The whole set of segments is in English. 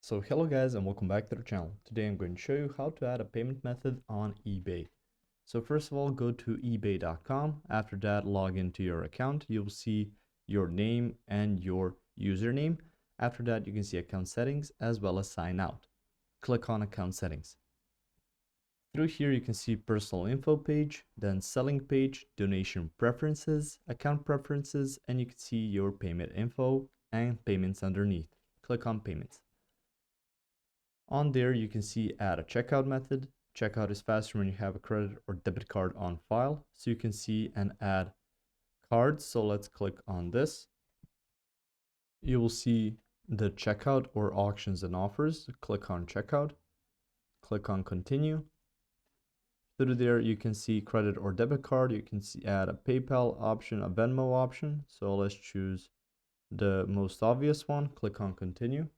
So hello guys and welcome back to the channel. Today I'm going to show you how to add a payment method on eBay. So first of all, go to ebay.com. After that, log into your account. You'll see your name and your username. After that, you can see account settings as well as sign out. Click on account settings. Through here, you can see personal info page, then selling page, donation preferences, account preferences, and you can see your payment info and payments underneath. Click on payments. On there, you can see add a checkout method. Checkout is faster when you have a credit or debit card on file. So you can see and add cards. So let's click on this. You will see the checkout or auctions and offers. Click on checkout. Click on continue. Through there, you can see credit or debit card. You can see add a PayPal option, a Venmo option. So let's choose the most obvious one. Click on continue.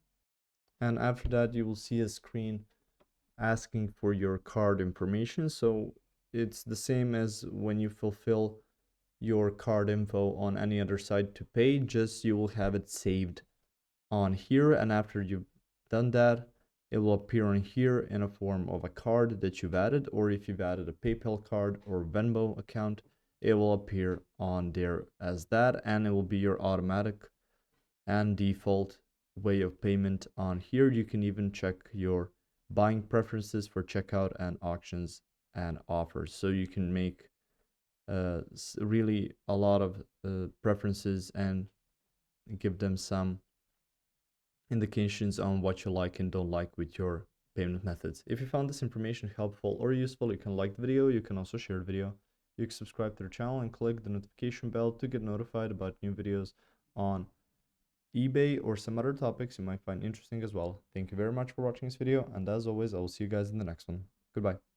And after that, you will see a screen asking for your card information. So it's the same as when you fulfill your card info on any other site to pay, just you will have it saved on here. And after you've done that, it will appear on here in a form of a card that you've added, or if you've added a PayPal card or Venmo account, it will appear on there as that, and it will be your automatic and default way of payment on here. You can even check your buying preferences for checkout and auctions and offers, so you can make really a lot of preferences and give them some indications on what you like and don't like with your payment methods. If you found this information helpful or useful, you can like the video. You can also share the video. You can subscribe to the channel and click the notification bell to get notified about new videos on eBay or some other topics you might find interesting as well. Thank you very much for watching this video, and as always, I will see you guys in the next one. Goodbye.